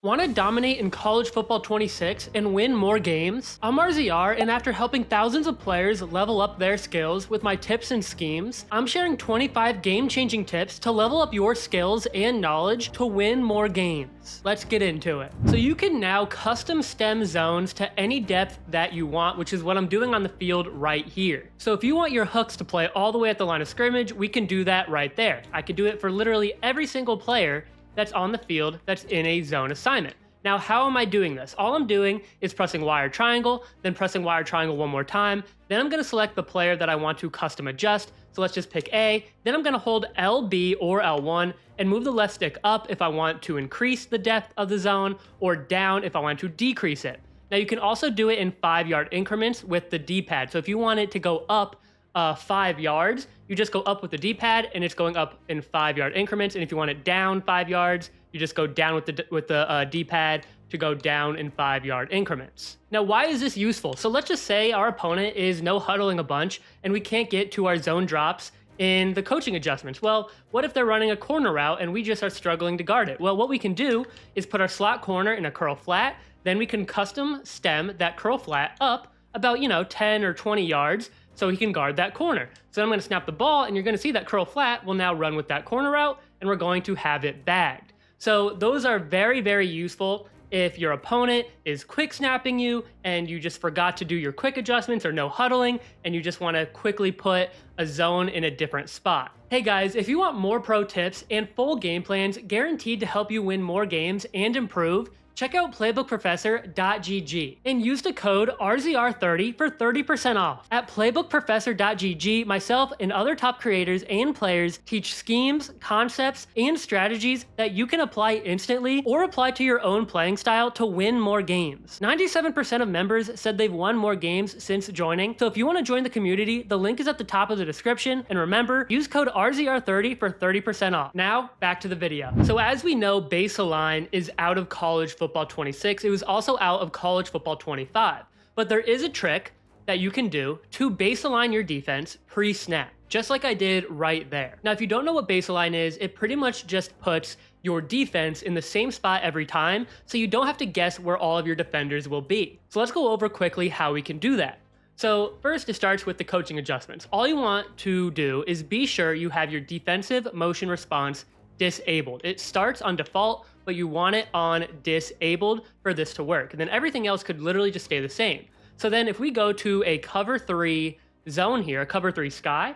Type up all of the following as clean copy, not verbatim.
Want to dominate in college football 26 and win more games? I'm RZR, and after helping thousands of players level up their skills with my tips and schemes, I'm sharing 25 game-changing tips to level up your skills and knowledge to win more games. Let's get into it. So you can now custom stem zones to any depth that you want, which is what I'm doing on the field right here. So if you want your hooks to play all the way at the line of scrimmage, we can do that right there. I can do it for literally every single player that's on the field that's in a zone assignment. Now, how am I doing this? All I'm doing is pressing wire triangle, then pressing wire triangle one more time. Then I'm going to select the player that I want to custom adjust. So let's just pick A. Then I'm going to hold LB or L1 and move the left stick up if I want to increase the depth of the zone, or down if I want to decrease it. Now, you can also do it in 5-yard increments with the D-pad. So if you want it to go up 5 yards, you just go up with the D-pad and it's going up in 5-yard increments. And if you want it down 5 yards, you just go down with the D-pad to go down in 5-yard increments. Now, why is this useful? So let's just say our opponent is no huddling a bunch and we can't get to our zone drops in the coaching adjustments. Well, what if they're running a corner route and we just are struggling to guard it? Well, what we can do is put our slot corner in a curl flat. Then we can custom stem that curl flat up about, 10 or 20 yards so he can guard that corner. So I'm going to snap the ball, and you're going to see that curl flat will now run with that corner route, and we're going to have it bagged. So those are very, very useful if your opponent is quick snapping you and you just forgot to do your quick adjustments or no huddling, and you just want to quickly put a zone in a different spot. Hey guys, if you want more pro tips and full game plans guaranteed to help you win more games and improve, check out playbookprofessor.gg and use the code RZR30 for 30% off. At playbookprofessor.gg, myself and other top creators and players teach schemes, concepts, and strategies that you can apply instantly or apply to your own playing style to win more games. 97% of members said they've won more games since joining, so if you want to join the community, the link is at the top of the description, and remember, use code RZR30 for 30% off. Now, back to the video. So as we know, base align is out of college football 26. It was also out of college football 25. But there is a trick that you can do to base align your defense pre-snap, just like I did right there. Now, if you don't know what base align is, it pretty much just puts your defense in the same spot every time, so you don't have to guess where all of your defenders will be. So let's go over quickly how we can do that. So first, it starts with the coaching adjustments. All you want to do is be sure you have your defensive motion response disabled. It starts on default, but you want it on disabled for this to work. And then everything else could literally just stay the same. So then if we go to a cover 3 zone here, a cover 3 sky,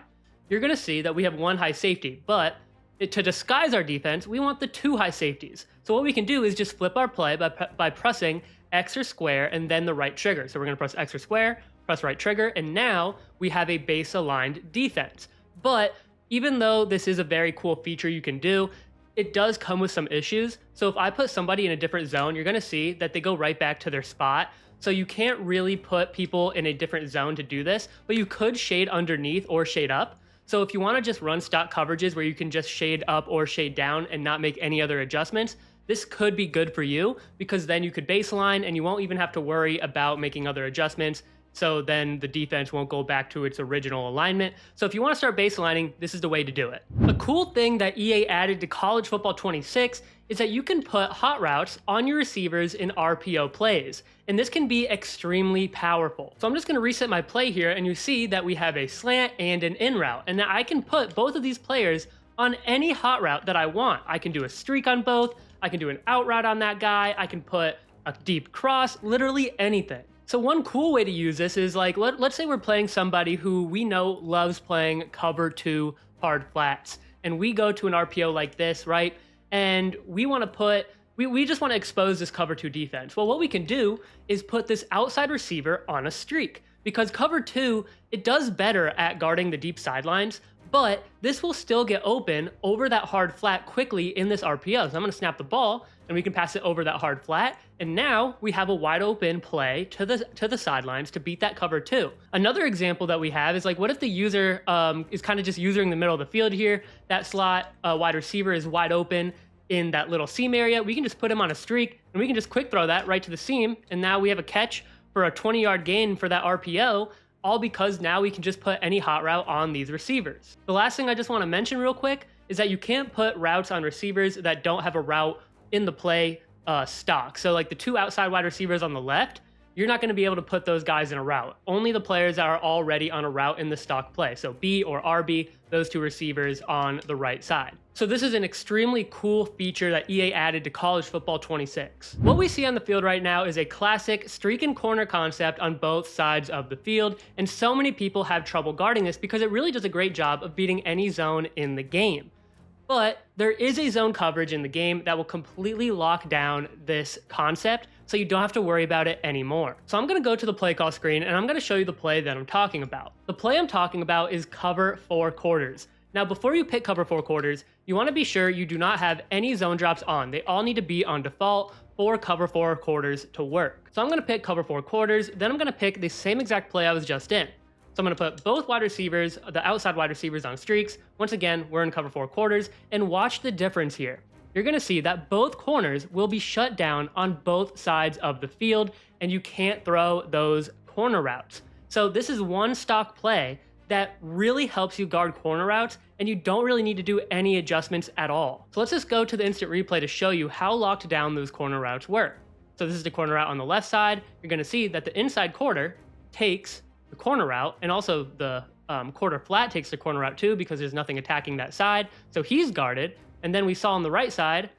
you're going to see that we have 1 high safety, but to disguise our defense, we want the 2 high safeties. So what we can do is just flip our play by pressing X or square and then the right trigger. So we're going to press X or square, press right trigger, and now we have a base aligned defense. But even though this is a very cool feature you can do, it does come with some issues. So if I put somebody in a different zone, you're going to see that they go right back to their spot. So you can't really put people in a different zone to do this, but you could shade underneath or shade up. So if you want to just run stock coverages where you can just shade up or shade down and not make any other adjustments, this could be good for you, because then you could baseline and you won't even have to worry about making other adjustments. So then the defense won't go back to its original alignment. So if you want to start baselining, this is the way to do it. A cool thing that EA added to college football 26 is that you can put hot routes on your receivers in RPO plays. And this can be extremely powerful. So I'm just going to reset my play here, and you see that we have a slant and an in route. And now I can put both of these players on any hot route that I want. I can do a streak on both. I can do an out route on that guy. I can put a deep cross, literally anything. So one cool way to use this is, like, let's say we're playing somebody who we know loves playing cover 2 hard flats, and we go to an RPO like this, right? And we want to put, we just want to expose this cover 2 defense. Well, what we can do is put this outside receiver on a streak, because cover 2, it does better at guarding the deep sidelines, but this will still get open over that hard flat quickly in this RPO. So I'm going to snap the ball, and we can pass it over that hard flat. And now we have a wide open play to the sidelines to beat that cover 2. Another example that we have is, like, what if the user is kind of just using the middle of the field here? That slot wide receiver is wide open in that little seam area. We can just put him on a streak, and we can just quick throw that right to the seam. And now we have a catch for a 20-yard gain for that RPO, all because now we can just put any hot route on these receivers. The last thing I just want to mention real quick is that you can't put routes on receivers that don't have a route in the play stock. So like the two outside wide receivers on the left, you're not going to be able to put those guys in a route. Only the players that are already on a route in the stock play. So B or RB, those two receivers on the right side. So this is an extremely cool feature that EA added to College Football 26. What we see on the field right now is a classic streak and corner concept on both sides of the field, and so many people have trouble guarding this because it really does a great job of beating any zone in the game. But there is a zone coverage in the game that will completely lock down this concept, so you don't have to worry about it anymore. So I'm going to go to the play call screen and I'm going to show you the play that I'm talking about. The play I'm talking about is cover 4 quarters. Now, before you pick cover 4 quarters, you want to be sure you do not have any zone drops on. They all need to be on default for cover 4 quarters to work. So I'm going to pick cover 4 quarters, then I'm going to pick the same exact play I was just in. So I'm going to put both wide receivers, the outside wide receivers, on streaks. Once again, we're in cover 4 quarters, and watch the difference here. You're going to see that both corners will be shut down on both sides of the field, and you can't throw those corner routes. So this is one stock play that really helps you guard corner routes, and you don't really need to do any adjustments at all. So let's just go to the instant replay to show you how locked down those corner routes were. So this is the corner route on the left side. You're going to see that the inside quarter takes the corner route, and also the quarter flat takes the corner route too, because there's nothing attacking that side. So he's guarded. And then we saw on the right side,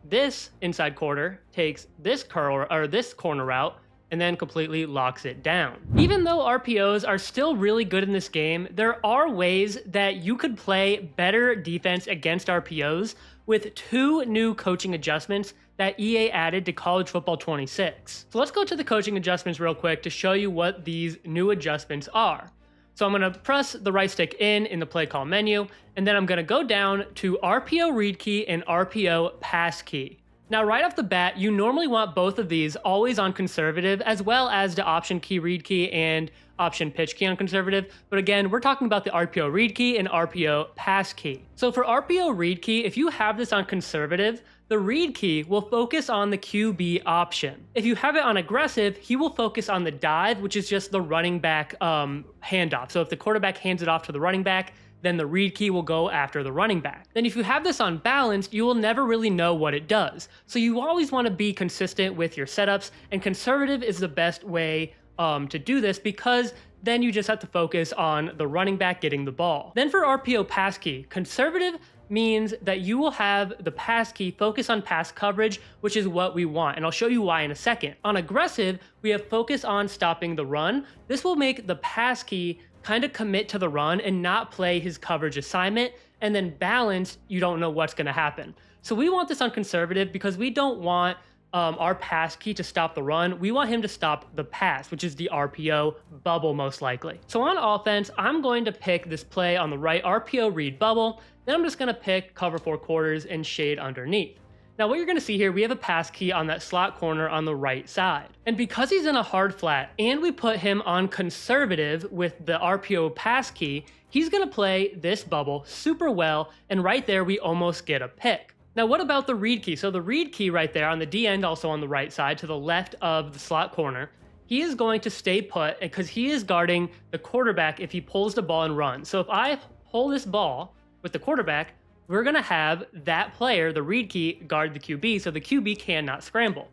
this inside quarter takes this curl or this corner route and then completely locks it down. Even though RPOs are still really good in this game, there are ways that you could play better defense against RPOs with 2 new coaching adjustments that EA added to College Football 26. So let's go to the coaching adjustments real quick to show you what these new adjustments are. So I'm going to press the right stick in the play call menu, and then I'm going to go down to RPO read key and RPO pass key. Now, right off the bat, you normally want both of these always on conservative, as well as the option key read key and option pitch key on conservative. But again, we're talking about the RPO read key and RPO pass key. So for RPO read key, if you have this on conservative, the read key will focus on the QB option. If you have it on aggressive, he will focus on the dive, which is just the running back handoff. So if the quarterback hands it off to the running back, then the read key will go after the running back. Then if you have this on balanced, you will never really know what it does. So you always want to be consistent with your setups, and conservative is the best way to do this, because then you just have to focus on the running back getting the ball. Then for RPO pass key, conservative means that you will have the pass key focus on pass coverage, which is what we want, and I'll show you why in a second. On aggressive, we have focus on stopping the run. This will make the pass key kind of commit to the run and not play his coverage assignment, and then balanced, you don't know what's going to happen. So we want this on conservative because we don't want our pass key to stop the run. We want him to stop the pass, which is the RPO bubble most likely. So on offense, I'm going to pick this play on the right, RPO read bubble. Then I'm just going to pick cover 4 quarters and shade underneath. Now what you're going to see here, we have a pass key on that slot corner on the right side. And because he's in a hard flat and we put him on conservative with the RPO pass key, he's going to play this bubble super well, and right there we almost get a pick. Now what about the read key? So the read key right there on the D end, also on the right side to the left of the slot corner, he is going to stay put because he is guarding the quarterback if he pulls the ball and runs. So if I pull this ball with the quarterback, we're going to have that player, the read key, guard the QB, so the QB cannot scramble.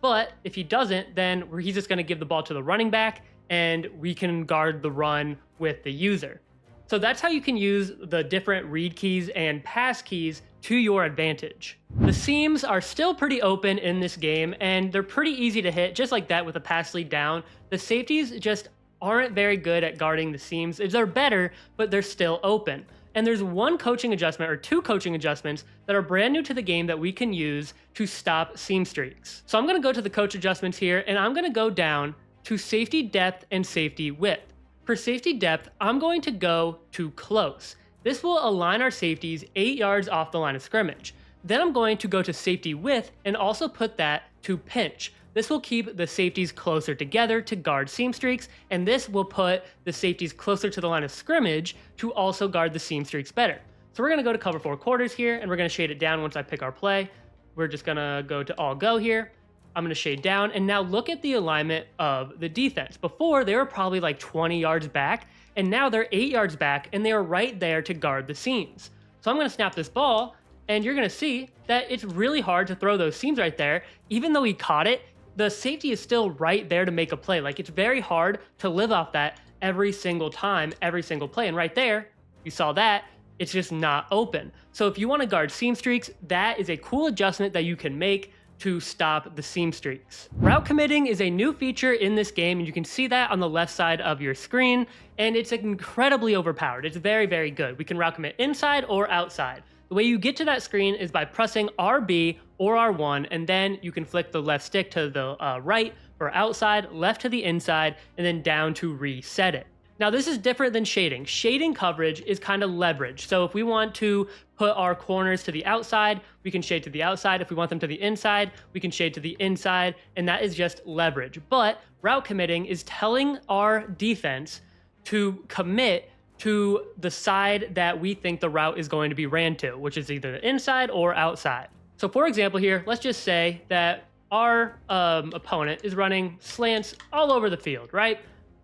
But if he doesn't, then he's just going to give the ball to the running back, and we can guard the run with the user. So that's how you can use the different read keys and pass keys to your advantage. The seams are still pretty open in this game, and they're pretty easy to hit, just like that with a pass lead down. The safeties just aren't very good at guarding the seams. They're better, but they're still open. And there's one coaching adjustment or 2 coaching adjustments that are brand new to the game that we can use to stop seam streaks. So I'm going to go to the coach adjustments here, and I'm going to go down to safety depth and safety width. For safety depth, I'm going to go to close. This will align our safeties 8 yards off the line of scrimmage. Then I'm going to go to safety width and also put that to pinch. This will keep the safeties closer together to guard seam streaks, and this will put the safeties closer to the line of scrimmage to also guard the seam streaks better. So we're going to go to cover 4 quarters here, and we're going to shade it down once I pick our play. We're just going to go to all go here. I'm going to shade down, and now look at the alignment of the defense. Before, they were probably like 20 yards back, and now they're 8 yards back, and they are right there to guard the seams. So I'm going to snap this ball, And you're going to see that it's really hard to throw those seams right there. Even though he caught it, the safety is still right there to make a play. Like, it's very hard to live off that every single time, every single play. And right there, you saw that, it's just not open. So if you want to guard seam streaks, that is a cool adjustment that you can make to stop the seam streaks. Route committing is a new feature in this game, and you can see that on the left side of your screen, and it's incredibly overpowered. It's very, very good. We can route commit inside or outside. The way you get to that screen is by pressing RB or R1, and then you can flick the left stick to the right for outside, left to the inside, and then down to reset it. Now, this is different than shading. Shading coverage is kind of leverage. So if we want to put our corners to the outside, we can shade to the outside. If we want them to the inside, we can shade to the inside, and that is just leverage. But route committing is telling our defense to commit to the side that we think the route is going to be ran to, which is either the inside or outside. So for example here, let's just say that our opponent is running slants all over the field, right?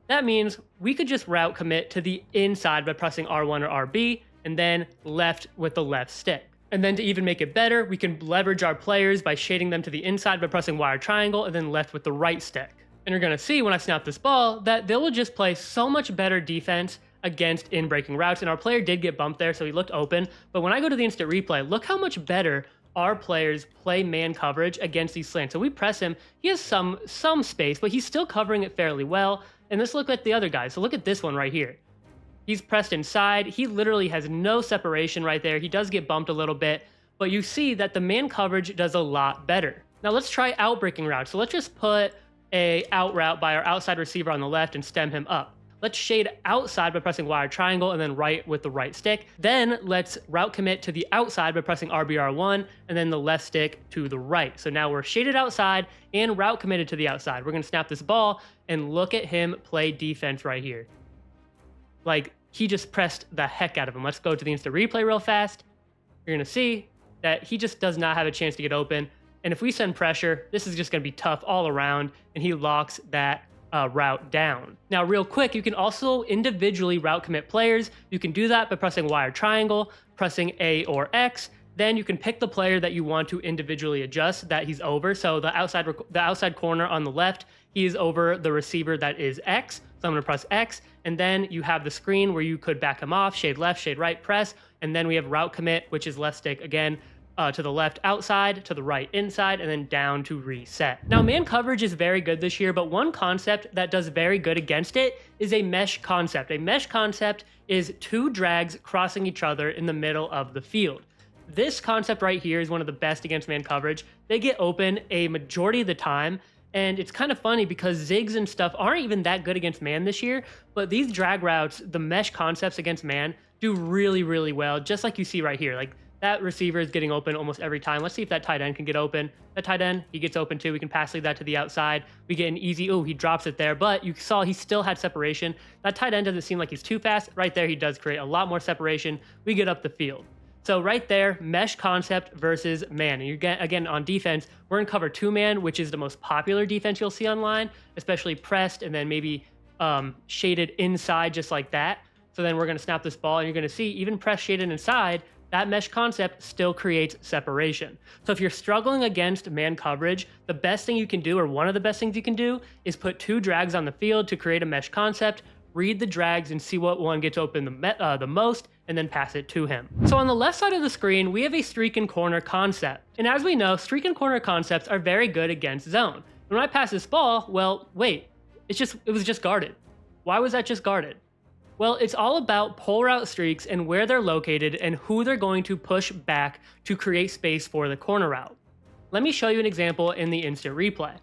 That means we could just route commit to the inside by pressing R1 or RB, and then left with the left stick. And then to even make it better, we can leverage our players by shading them to the inside by pressing Y or triangle, and then left with the right stick. And you're gonna see when I snap this ball that they will just play so much better defense against in-breaking routes. And our player did get bumped there, so he looked open. But when I go to the instant replay, look how much better our players play man coverage against these slants. So we press him, he has some space, but he's still covering it fairly well. And let's look at the other guys. So look at this one right here. He's pressed inside. He literally has no separation right there. He does get bumped a little bit, but you see that the man coverage does a lot better. Now let's try out-breaking routes. So let's just put a out route by our outside receiver on the left and stem him up. Let's shade outside by pressing Y or triangle and then right with the right stick. Then let's route commit to the outside by pressing RBR1 and then the left stick to the right. So now we're shaded outside and route committed to the outside. We're going to snap this ball and look at him play defense right here. Like, he just pressed the heck out of him. Let's go to the instant replay real fast. You're going to see that he just does not have a chance to get open. And if we send pressure, this is just going to be tough all around, and he locks that route down. Now, real quick, you can also individually route commit players. You can do that by pressing Y or triangle, pressing A or X. Then you can pick the player that you want to individually adjust that he's over. So the outside corner on the left, he is over the receiver that is X. So I'm going to press X, and then you have the screen where you could back him off, shade left, shade right, press, and then we have route commit, which is left stick again, to the left outside, to the right inside, and then down to reset. Now, man coverage is very good this year, but one concept that does very good against it is a mesh concept. A mesh concept is two drags crossing each other in the middle of the field. This concept right here is one of the best against man coverage. They get open a majority of the time, and it's kind of funny because zigs and stuff aren't even that good against man this year, but these drag routes, the mesh concepts against man, do really, really well, just like you see right here. Like, that receiver is getting open almost every time. Let's see if that tight end can get open. That tight end, he gets open too. We can pass lead that to the outside. We get an easy, oh, he drops it there, but you saw he still had separation. That tight end doesn't seem like he's too fast. Right there, he does create a lot more separation. We get up the field. So right there, mesh concept versus man. And you get, again, on defense, we're in cover 2-man, which is the most popular defense you'll see online, especially pressed and then maybe shaded inside just like that. So then we're going to snap this ball, and you're going to see even press shaded inside, that mesh concept still creates separation. So if you're struggling against man coverage, the best thing you can do, or one of the best things you can do, is put two drags on the field to create a mesh concept, read the drags and see what one gets open the most, and then pass it to him. So on the left side of the screen, we have a streak and corner concept. And as we know, streak and corner concepts are very good against zone. When I pass this ball, well, wait, it was just guarded. Why was that just guarded? Well, it's all about pull route streaks and where they're located and who they're going to push back to create space for the corner route. Let me show you an example in the instant replay.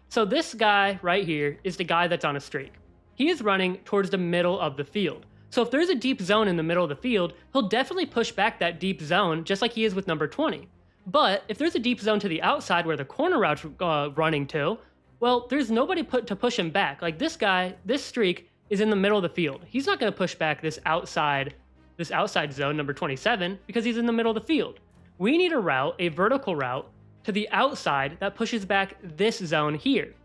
So this guy right here is the guy that's on a streak. He is running towards the middle of the field. So if there's a deep zone in the middle of the field, he'll definitely push back that deep zone just like he is with number 20. But if there's a deep zone to the outside where the corner route's running to, well, there's nobody to push him back. Like this guy, this streak is in the middle of the field. He's not going to push back this outside zone, number 27, because he's in the middle of the field. We need a route, a vertical route, to the outside that pushes back this zone here.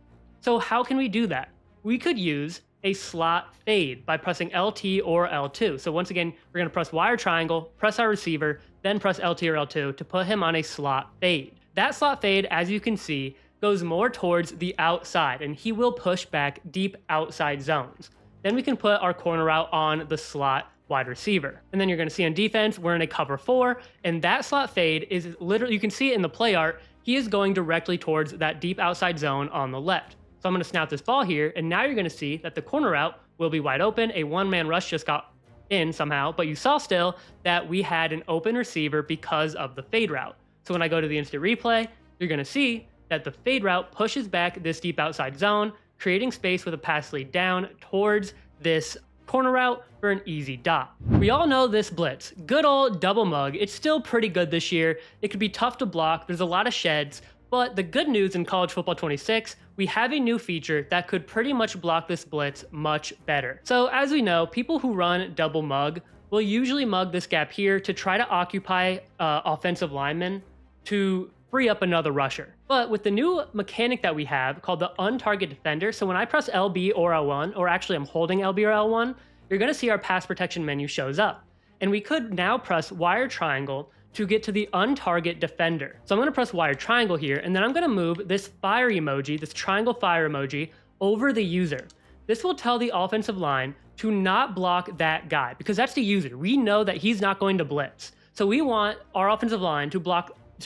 So how can we do that? We could use a slot fade by pressing LT or L2. So once again, we're going to press Y or triangle, press our receiver, then press LT or L2 to put him on a slot fade. That slot fade, as you can see, goes more towards the outside, and he will push back deep outside zones. Then we can put our corner route on the slot wide receiver. And then you're gonna see on defense, we're in a cover 4, and that slot fade is literally, you can see it in the play art, he is going directly towards that deep outside zone on the left. So I'm gonna snap this ball here, and now you're gonna see that the corner route will be wide open. A one-man rush just got in somehow, but you saw still that we had an open receiver because of the fade route. So when I go to the instant replay, you're gonna see that the fade route pushes back this deep outside zone, creating space with a pass lead down towards this corner route for an easy dot. We all know this blitz, good old double mug. It's still pretty good this year. It could be tough to block. There's a lot of sheds, but the good news in College Football 26, we have a new feature that could pretty much block this blitz much better. So as we know, people who run double mug will usually mug this gap here to try to occupy offensive linemen to free up another rusher. But with the new mechanic that we have called the untarget defender, so when I press LB or L1, or actually I'm holding LB or L1, you're gonna see our pass protection menu shows up. And we could now press wire triangle to get to the untarget defender. So I'm gonna press wire triangle here, and then I'm gonna move this fire emoji, this triangle fire emoji, over the user. This will tell the offensive line to not block that guy, because that's the user. We know that he's not going to blitz. So we want our offensive line to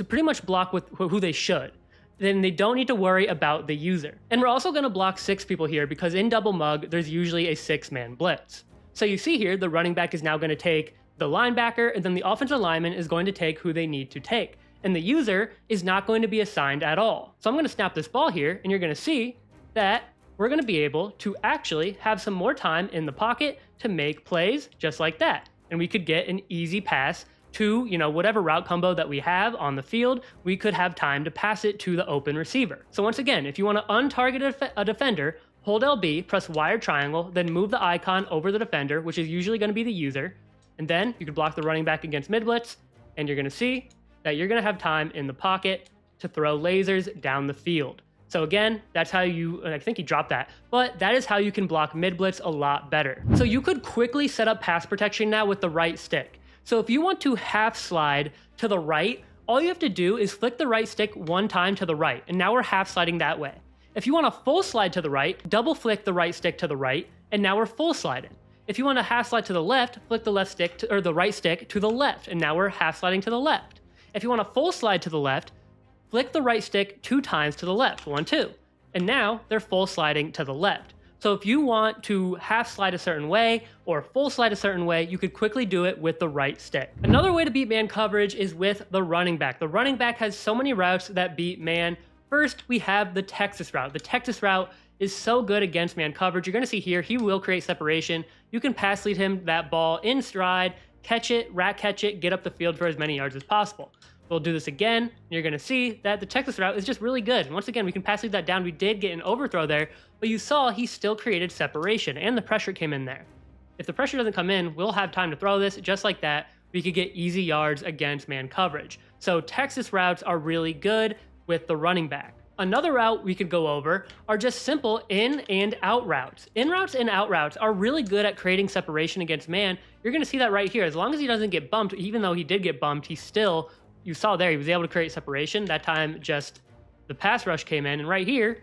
pretty much block with who they should. Then they don't need to worry about the user. And we're also gonna block 6 people here because in double mug, there's usually a 6-man blitz. So you see here, the running back is now gonna take the linebacker, and then the offensive lineman is going to take who they need to take. And the user is not going to be assigned at all. So I'm gonna snap this ball here, and you're gonna see that we're gonna be able to actually have some more time in the pocket to make plays just like that. And we could get an easy pass to, whatever route combo that we have on the field, we could have time to pass it to the open receiver. So once again, if you want to untarget a defender, hold LB, press wire triangle, then move the icon over the defender, which is usually going to be the user, and then you can block the running back against mid blitz, and you're going to see that you're going to have time in the pocket to throw lasers down the field. So again, that's how I think he dropped that, but that is how you can block mid blitz a lot better. So you could quickly set up pass protection now with the right stick. So if you want to half slide to the right, all you have to do is flick the right stick one time to the right, and now we're half sliding that way. If you want a full slide to the right, double flick the right stick to the right, and now we're full sliding. If you want a half slide to the left, flick the left stick or the right stick to the left, and now we're half sliding to the left. If you want a full slide to the left, flick the right stick 2 times to the left, 1, 2, and now they're full sliding to the left. So if you want to half slide a certain way or full slide a certain way, you could quickly do it with the right stick. Another way to beat man coverage is with the running back. The running back has so many routes that beat man. First, we have the Texas route. The Texas route is so good against man coverage. You're gonna see here, he will create separation. You can pass lead him that ball in stride, catch it, rat catch it, get up the field for as many yards as possible. We'll do this again, and you're gonna see that the Texas route is just really good. Once again, we can pass lead that down. We did get an overthrow there, but you saw he still created separation, and the pressure came in there. If the pressure doesn't come in, we'll have time to throw this just like that. We could get easy yards against man coverage. So Texas routes are really good with the running back. Another route we could go over are just simple in and out routes. In routes and out routes are really good at creating separation against man. You're gonna see that right here. As long as he doesn't get bumped, even though he did get bumped, he still, you saw there, he was able to create separation. That time, just the pass rush came in, and right here,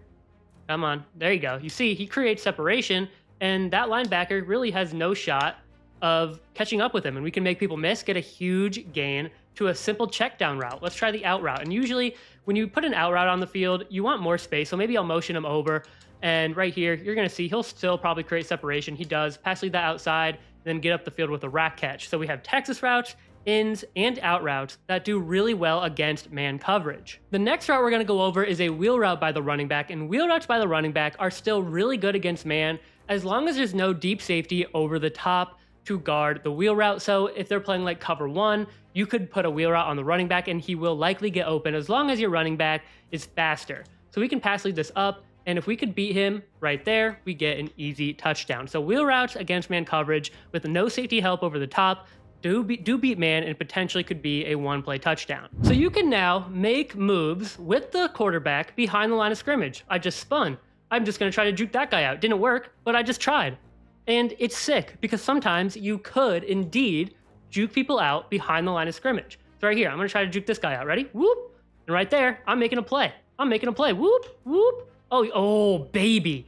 come on, there you go. You see, he creates separation, and that linebacker really has no shot of catching up with him, and we can make people miss, get a huge gain to a simple check down route. Let's try the out route. And usually, when you put an out route on the field, you want more space, so maybe I'll motion him over, and right here, you're gonna see he'll still probably create separation. He does, pass lead that outside, then get up the field with a rack catch. So we have Texas routes, ins, and out routes that do really well against man coverage. The next route we're going to go over is a wheel route by the running back, and wheel routes by the running back are still really good against man as long as there's no deep safety over the top to guard the wheel route. So if they're playing like cover 1, you could put a wheel route on the running back and he will likely get open as long as your running back is faster. So we can pass lead this up, and if we could beat him right there, we get an easy touchdown. So wheel routes against man coverage with no safety help over the top do beat man and potentially could be a 1-play touchdown. So you can now make moves with the quarterback behind the line of scrimmage. I just spun. I'm just gonna try to juke that guy out. Didn't work, but I just tried. And it's sick because sometimes you could indeed juke people out behind the line of scrimmage. So right here, I'm gonna try to juke this guy out. Ready? Whoop. And right there, I'm making a play. I'm making a play. Whoop, whoop. Oh, baby.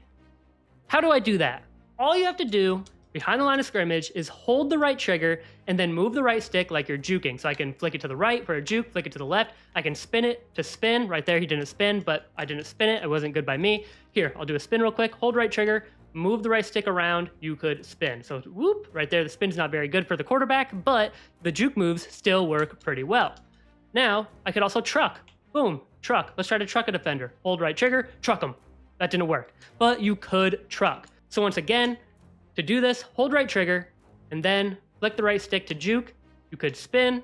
How do I do that? All you have to do behind the line of scrimmage is hold the right trigger and then move the right stick like you're juking. So I can flick it to the right for a juke, flick it to the left. I can spin it to spin. Right there, he didn't spin, but I didn't spin it. It wasn't good by me. Here, I'll do a spin real quick. Hold right trigger, move the right stick around, you could spin. So whoop, right there, the spin's not very good for the quarterback, but the juke moves still work pretty well. Now, I could also truck. Boom, truck. Let's try to truck a defender. Hold right trigger, truck him. That didn't work, but you could truck. So once again, to do this, hold right trigger, and then flick the right stick to juke. You could spin,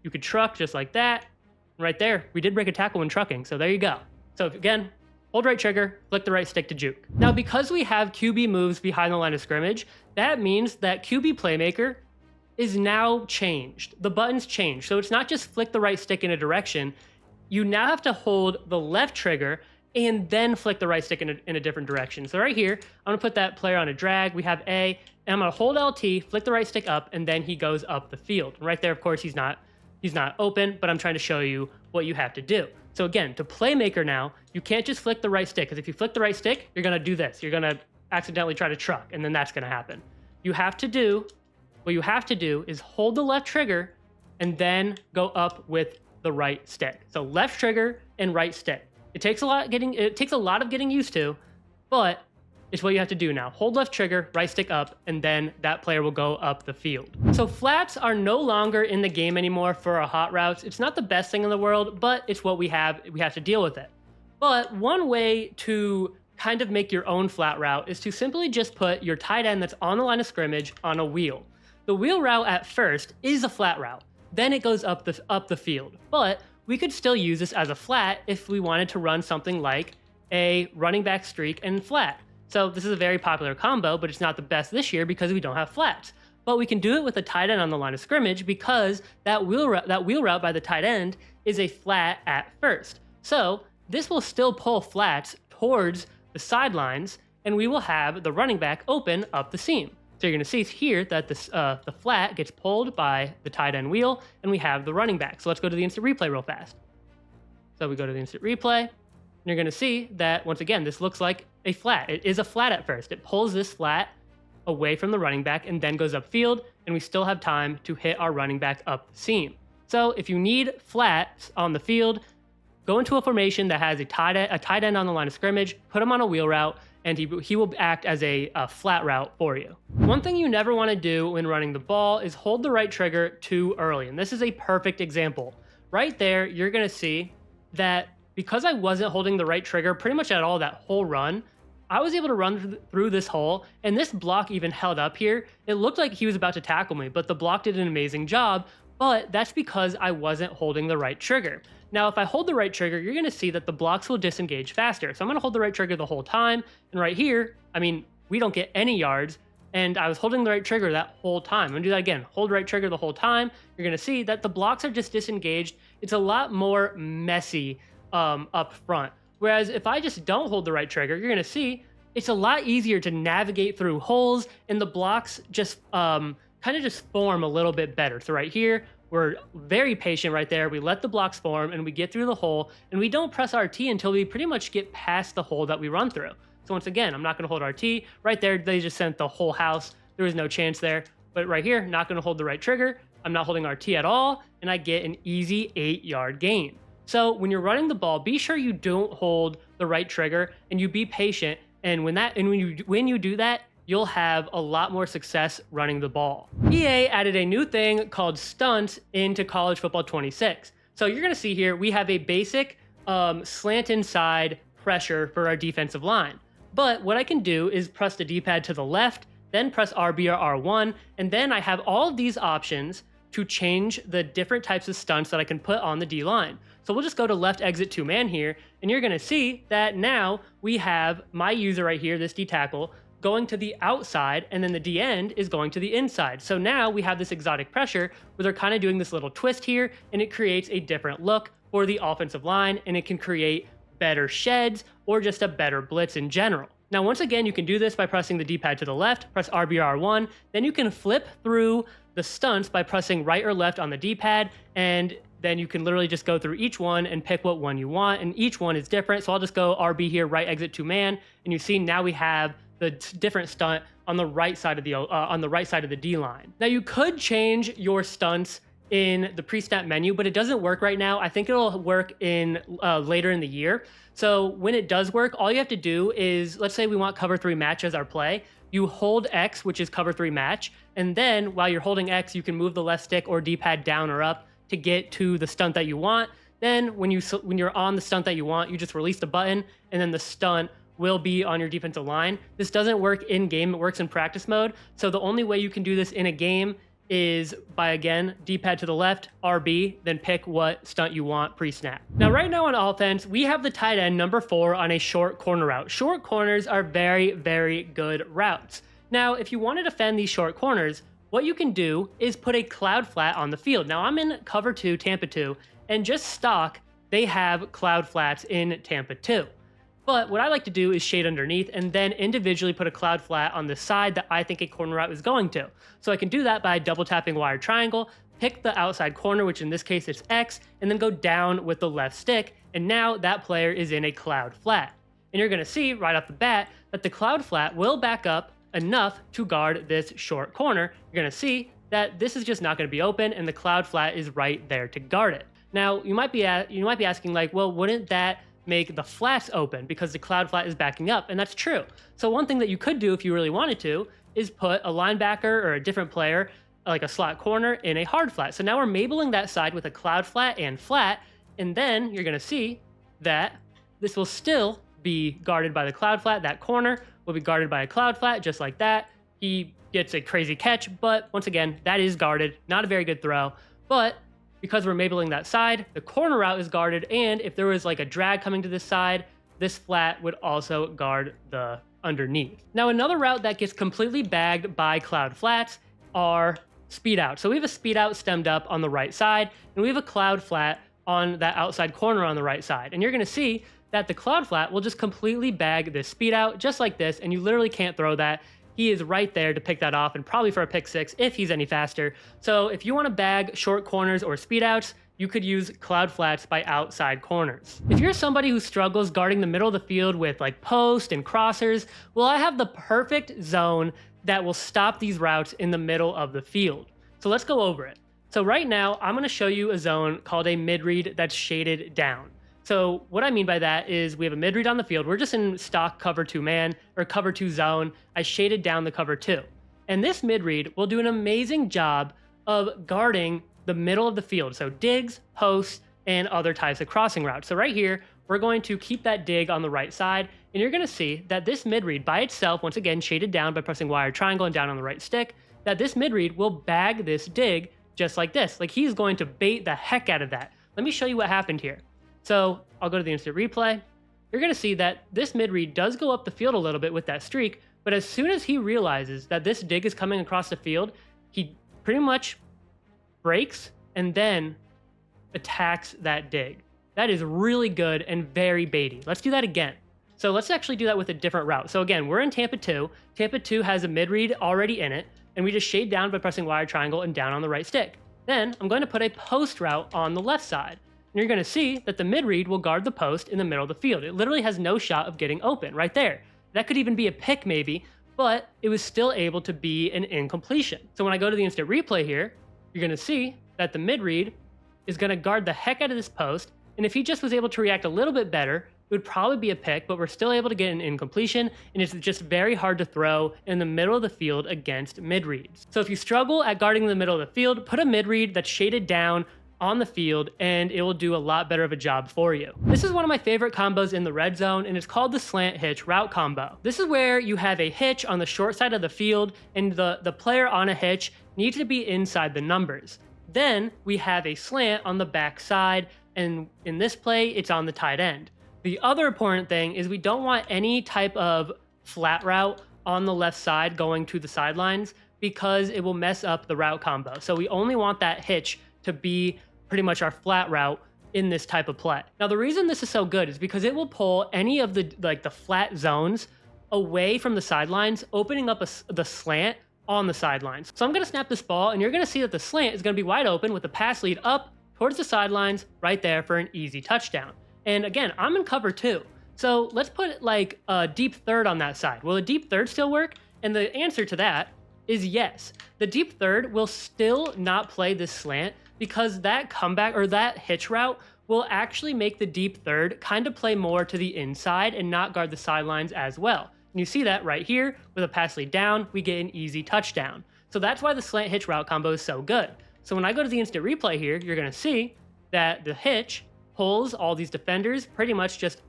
you could truck just like that. Right there, we did break a tackle when trucking, so there you go. So again, hold right trigger, flick the right stick to juke. Now, because we have QB moves behind the line of scrimmage, that means that QB Playmaker is now changed. The button's changed, so it's not just flick the right stick in a direction. You now have to hold the left trigger and then flick the right stick in a different direction. So right here, I'm gonna put that player on a drag. We have A, and I'm gonna hold LT, flick the right stick up, and then he goes up the field. Right there, of course, he's not open, but I'm trying to show you what you have to do. So again, to Playmaker now, you can't just flick the right stick, because if you flick the right stick, you're gonna do this. You're gonna accidentally try to truck, and then that's gonna happen. What you have to do is hold the left trigger and then go up with the right stick. So left trigger and right stick. It takes a lot of getting used to, but it's what you have to do now. Hold left trigger, right stick up, and then that player will go up the field. So flats are no longer in the game anymore for our hot routes. It's not the best thing in the world, but it's what we have. We have to deal with it. But one way to kind of make your own flat route is to simply just put your tight end that's on the line of scrimmage on a wheel. The wheel route at first is a flat route. Then it goes up the field. But we could still use this as a flat if we wanted to run something like a running back streak and flat. So this is a very popular combo, but it's not the best this year because we don't have flats. But we can do it with a tight end on the line of scrimmage because that wheel route by the tight end is a flat at first. So this will still pull flats towards the sidelines, and we will have the running back open up the seam. So you're going to see here that the flat gets pulled by the tight end wheel, and we have the running back. So let's go to the instant replay real fast. So we go to the instant replay, and you're going to see that, once again, this looks like a flat. It is a flat at first. It pulls this flat away from the running back and then goes upfield, and we still have time to hit our running back up the seam. So if you need flats on the field, go into a formation that has a tight end on the line of scrimmage, put him on a wheel route, and he will act as a flat route for you. One thing you never want to do when running the ball is hold the right trigger too early, and this is a perfect example. Right there, you're going to see that because I wasn't holding the right trigger pretty much at all that whole run, I was able to run through this hole, and this block even held up here. It looked like he was about to tackle me, but the block did an amazing job, but that's because I wasn't holding the right trigger. Now, if I hold the right trigger, you're going to see that the blocks will disengage faster. So I'm going to hold the right trigger the whole time. And right here, I mean, we don't get any yards. And I was holding the right trigger that whole time. I'm going to do that again. Hold right trigger the whole time. You're going to see that the blocks are just disengaged. It's a lot more messy up front. Whereas if I just don't hold the right trigger, you're going to see it's a lot easier to navigate through holes. And the blocks just kind of just form a little bit better. So right here, we're very patient right there. We let the blocks form and we get through the hole, and we don't press RT until we pretty much get past the hole that we run through. So once again, I'm not going to hold RT. Right there, they just sent the whole house. There was no chance there. But right here, not going to hold the right trigger. I'm not holding RT at all, and I get an easy 8-yard gain. So when you're running the ball, be sure you don't hold the right trigger and you be patient. And when you do that, you'll have a lot more success running the ball. EA added a new thing called Stunts into College Football 26. So you're going to see here, we have a basic slant inside pressure for our defensive line. But what I can do is press the D-pad to the left, then press RB or R1, and then I have all of these options to change the different types of stunts that I can put on the D-line. So we'll just go to left exit 2-man here, and you're going to see that now we have my user right here, this D-tackle, going to the outside, and then the D end is going to the inside. So now we have this exotic pressure where they're kind of doing this little twist here, and it creates a different look for the offensive line, and it can create better sheds or just a better blitz in general. Now, once again, you can do this by pressing the D-pad to the left, press RB or R1, then you can flip through the stunts by pressing right or left on the D-pad, and then you can literally just go through each one and pick what one you want, and each one is different. So I'll just go RB here, right exit to man, and you see now we have the different stunt on the right side of the D line. Now you could change your stunts in the pre-snap menu, but it doesn't work right now. I think it'll work in later in the year. So when it does work, all you have to do is, let's say we want cover 3 match as our play. You hold X, which is cover 3 match, and then while you're holding X, you can move the left stick or D-pad down or up to get to the stunt that you want. Then when you're on the stunt that you want, you just release the button, and then the stunt will be on your defensive line. This doesn't work in game, it works in practice mode. So the only way you can do this in a game is by, again, D-pad to the left, RB, then pick what stunt you want pre-snap. Now, right now on offense, we have the tight end number 4 on a short corner route. Short corners are very, very good routes. Now, if you want to defend these short corners, what you can do is put a cloud flat on the field. Now, I'm in cover 2, Tampa 2, and just stock, they have cloud flats in Tampa 2. But what I like to do is shade underneath and then individually put a cloud flat on the side that I think a corner route is going to. So I can do that by double tapping wire triangle, pick the outside corner, which in this case is X, and then go down with the left stick. And now that player is in a cloud flat. And you're gonna see right off the bat that the cloud flat will back up enough to guard this short corner. You're gonna see that this is just not gonna be open and the cloud flat is right there to guard it. Now, you might be asking like, well, wouldn't that make the flats open because the cloud flat is backing up? And that's true. So one thing that you could do if you really wanted to is put a linebacker or a different player, like a slot corner, in a hard flat. So now we're mabling that side with a cloud flat and flat, and then you're gonna see that this will still be guarded by the cloud flat. That corner will be guarded by a cloud flat, just like that. He gets a crazy catch, but once again, that is guarded. Not a very good throw, but because we're mabling that side, the corner route is guarded, and if there was like a drag coming to this side, this flat would also guard the underneath. Now, another route that gets completely bagged by cloud flats are speed out. So we have a speed out stemmed up on the right side, and we have a cloud flat on that outside corner on the right side. And you're gonna see that the cloud flat will just completely bag this speed out just like this, and you literally can't throw that. He is right there to pick that off, and probably for a pick 6 if he's any faster. So if you want to bag short corners or speed outs, you could use cloud flats by outside corners. If you're somebody who struggles guarding the middle of the field with like post and crossers, well, I have the perfect zone that will stop these routes in the middle of the field. So let's go over it. So right now, I'm going to show you a zone called a mid-read that's shaded down. So what I mean by that is we have a mid-read on the field. We're just in stock cover 2 man or cover 2 zone. I shaded down the cover 2. And this mid-read will do an amazing job of guarding the middle of the field. So digs, posts, and other types of crossing routes. So right here, we're going to keep that dig on the right side. And you're going to see that this mid-read by itself, once again, shaded down by pressing wire triangle and down on the right stick, that this mid-read will bag this dig just like this. Like he's going to bait the heck out of that. Let me show you what happened here. So I'll go to the instant replay. You're going to see that this mid-read does go up the field a little bit with that streak, but as soon as he realizes that this dig is coming across the field, he pretty much breaks and then attacks that dig. That is really good and very baity. Let's do that again. So let's actually do that with a different route. So again, we're in Tampa 2. Tampa 2 has a mid-read already in it, and we just shade down by pressing wire triangle and down on the right stick. Then I'm going to put a post route on the left side. And you're going to see that the mid-read will guard the post in the middle of the field. It literally has no shot of getting open right there. That could even be a pick maybe, but it was still able to be an incompletion. So when I go to the instant replay here, you're going to see that the mid-read is going to guard the heck out of this post. And if he just was able to react a little bit better, it would probably be a pick, but we're still able to get an incompletion, and it's just very hard to throw in the middle of the field against mid-reads. So if you struggle at guarding the middle of the field, put a mid-read that's shaded down on the field, and it will do a lot better of a job for you. This is one of my favorite combos in the red zone, and it's called the slant hitch route combo. This is where you have a hitch on the short side of the field, and the player on a hitch needs to be inside the numbers. Then we have a slant on the back side, and in this play, it's on the tight end. The other important thing is we don't want any type of flat route on the left side going to the sidelines because it will mess up the route combo. So we only want that hitch to be pretty much our flat route in this type of play. Now, the reason this is so good is because it will pull any of the flat zones away from the sidelines, opening up the slant on the sidelines. So I'm going to snap this ball, and you're going to see that the slant is going to be wide open with the pass lead up towards the sidelines right there for an easy touchdown. And again, I'm in cover 2. So let's put like a deep third on that side. Will a deep third still work? And the answer to that is yes. The deep third will still not play this slant because that comeback or that hitch route will actually make the deep third kind of play more to the inside and not guard the sidelines as well. And you see that right here with a pass lead down, we get an easy touchdown. So that's why the slant hitch route combo is so good. So when I go to the instant replay here, you're going to see that the hitch pulls all these defenders pretty much just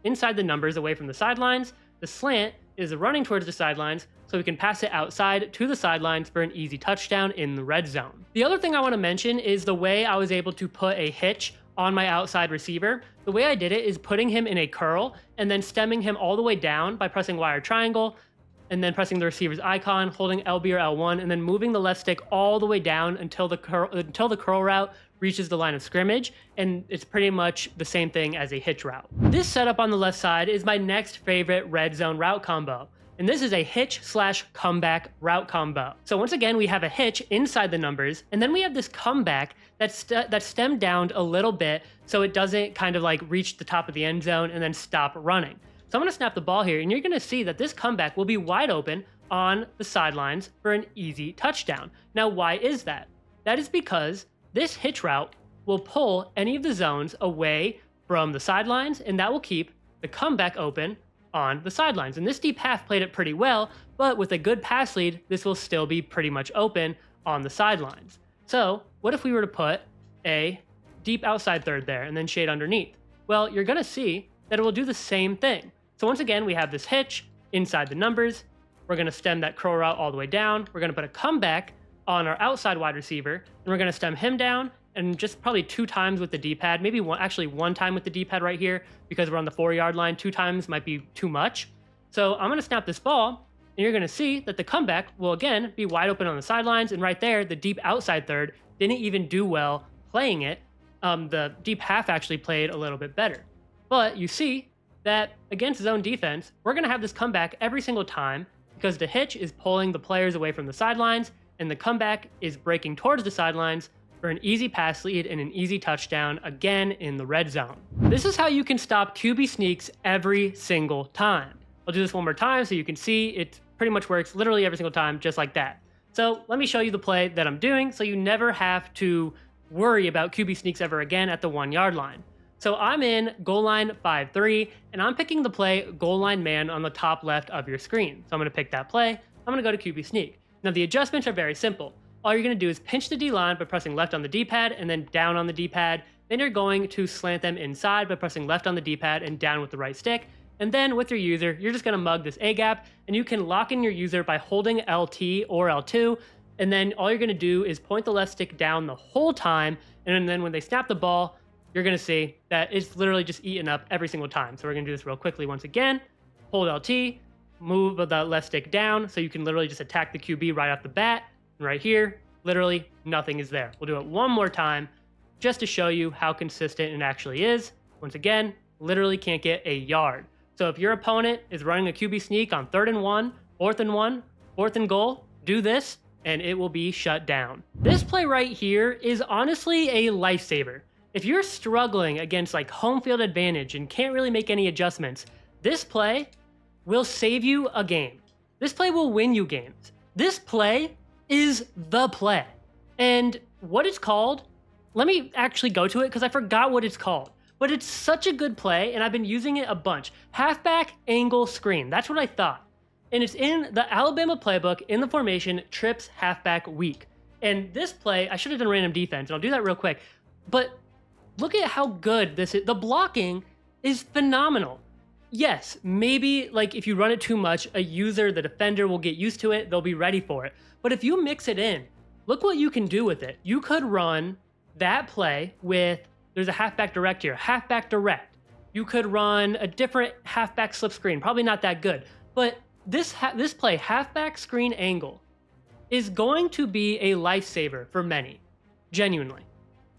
inside the numbers away from the sidelines. The slant is running towards the sidelines, so we can pass it outside to the sidelines for an easy touchdown in the red zone. The other thing I want to mention is the way I was able to put a hitch on my outside receiver. The way I did it is putting him in a curl and then stemming him all the way down by pressing Y or triangle, and then pressing the receiver's icon, holding LB or L1, and then moving the left stick all the way down until the curl route reaches the line of scrimmage, and it's pretty much the same thing as a hitch route. This setup on the left side is my next favorite red zone route combo, and this is a hitch/comeback route combo. So once again, we have a hitch inside the numbers, and then we have this comeback that's stemmed down a little bit so it doesn't kind of like reach the top of the end zone and then stop running. So I'm going to snap the ball here, and you're going to see that this comeback will be wide open on the sidelines for an easy touchdown. Now, why is that? That is because this hitch route will pull any of the zones away from the sidelines, and that will keep the comeback open on the sidelines. And this deep half played it pretty well, but with a good pass lead, this will still be pretty much open on the sidelines. So what if we were to put a deep outside third there and then shade underneath? Well, you're going to see that it will do the same thing. So once again, we have this hitch inside the numbers. We're going to stem that curl route all the way down. We're going to put a comeback on our outside wide receiver, and we're going to stem him down, and just probably 2 times with the D-pad, maybe one time with the D-pad right here because we're on the 4-yard line. 2 times might be too much. So I'm going to snap this ball, and you're going to see that the comeback will again be wide open on the sidelines, and right there, the deep outside third didn't even do well playing it. The deep half actually played a little bit better. But you see that against zone defense, we're going to have this comeback every single time because the hitch is pulling the players away from the sidelines, and the comeback is breaking towards the sidelines for an easy pass lead and an easy touchdown again in the red zone. This is how you can stop QB sneaks every single time. I'll do this one more time so you can see it pretty much works literally every single time just like that. So let me show you the play that I'm doing so you never have to worry about QB sneaks ever again at the 1-yard line. So I'm in goal line 5-3, and I'm picking the play goal line man on the top left of your screen. So I'm going to pick that play. I'm going to go to QB sneak. Now the adjustments are very simple. All you're going to do is pinch the D-line by pressing left on the D-pad and then down on the D-pad. Then you're going to slant them inside by pressing left on the D-pad and down with the right stick. And then with your user, you're just going to mug this A-gap, and you can lock in your user by holding LT or L2. And then all you're going to do is point the left stick down the whole time. And then when they snap the ball, you're going to see that it's literally just eaten up every single time. So we're going to do this real quickly once again. Hold LT, move the left stick down so you can literally just attack the QB right off the bat. And right here, literally nothing is there. We'll do it one more time just to show you how consistent it actually is. Once again, literally can't get a yard. So if your opponent is running a QB sneak on 3rd and 1, 4th and 1, 4th and goal, do this and it will be shut down. This play right here is honestly a lifesaver. If you're struggling against like home field advantage and can't really make any adjustments, this play will save you a game. This play will win you games. This play is the play. And what it's called, let me actually go to it because I forgot what it's called. But it's such a good play, and I've been using it a bunch. Halfback angle screen. That's what I thought. And it's in the Alabama playbook in the formation trips halfback weak. And this play, I should have done random defense, and I'll do that real quick. But look at how good this is. The blocking is phenomenal. Yes, maybe like if you run it too much, a user, the defender will get used to it. They'll be ready for it. But if you mix it in, look what you can do with it. You could run that play with, there's a halfback direct here, halfback direct. You could run a different halfback slip screen, probably not that good. But this play, halfback screen angle, is going to be a lifesaver for many, genuinely.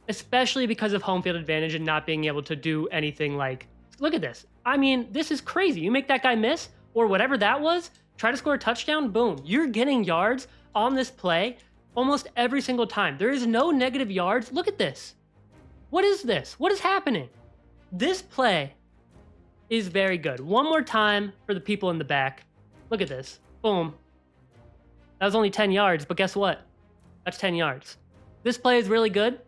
Especially because of home field advantage and not being able to do anything like, look at this. I mean, this is crazy. You make that guy miss, or whatever that was, try to score a touchdown, boom. You're getting yards on this play almost every single time. There is no negative yards. Look at this. What is this? What is happening? This play is very good. One more time for the people in the back. Look at this. Boom. That was only 10 yards, but guess what? That's 10 yards. This play is really good,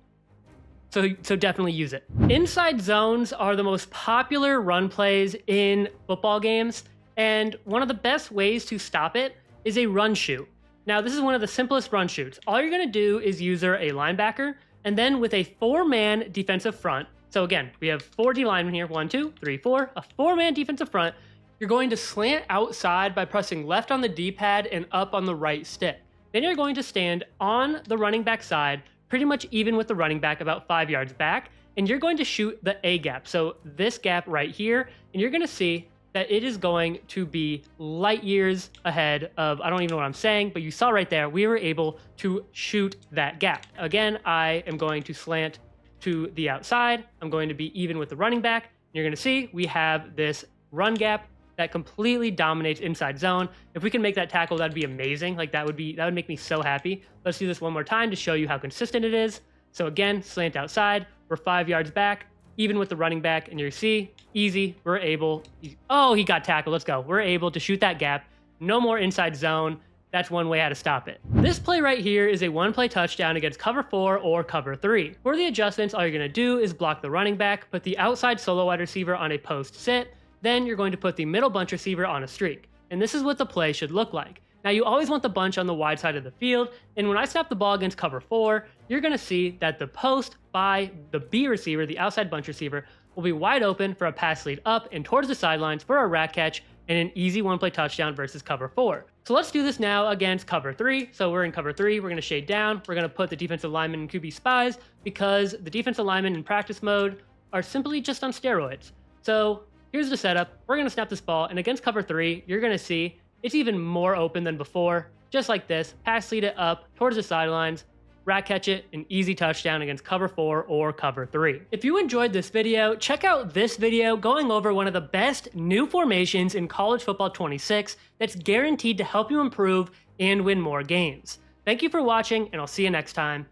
so definitely use it. Inside zones are the most popular run plays in football games, and one of the best ways to stop it is a run shoot. Now, this is one of the simplest run shoots. All you're gonna do is use a linebacker, and then with a 4-man defensive front. So again, we have 4 D linemen here, 1, 2, 3, 4, a 4-man defensive front. You're going to slant outside by pressing left on the D-pad and up on the right stick. Then you're going to stand on the running back side, pretty much even with the running back, about 5 yards back, and you're going to shoot the A gap. So this gap right here, and you're gonna see that it is going to be light years ahead of, I don't even know what I'm saying, but you saw right there, we were able to shoot that gap. Again, I am going to slant to the outside. I'm going to be even with the running back. You're gonna see we have this run gap that completely dominates inside zone. If we can make that tackle, that'd be amazing. Like that would make me so happy. Let's do this one more time to show you how consistent it is. So again, slant outside, we're 5 yards back, even with the running back, and you see, easy, we're able, oh, he got tackled, let's go. We're able to shoot that gap, no more inside zone. That's one way how to stop it. This play right here is a 1-play touchdown against cover 4 or cover 3. For the adjustments, all you're gonna do is block the running back, put the outside solo wide receiver on a post sit, then you're going to put the middle bunch receiver on a streak. And this is what the play should look like. Now you always want the bunch on the wide side of the field, and when I snap the ball against cover 4, you're gonna see that the post by the B receiver, the outside bunch receiver, will be wide open for a pass lead up and towards the sidelines for a rat catch and an easy 1-play touchdown versus cover 4. So let's do this now against cover 3. So we're in cover 3, we're gonna shade down, we're gonna put the defensive lineman in QB spies because the defensive linemen in practice mode are simply just on steroids. So here's the setup. We're gonna snap this ball, and against cover 3, you're gonna see it's even more open than before. Just like this, pass lead it up towards the sidelines, rat catch it, an easy touchdown against cover 4 or cover 3. If you enjoyed this video, check out this video going over one of the best new formations in college football 26 that's guaranteed to help you improve and win more games. Thank you for watching, and I'll see you next time.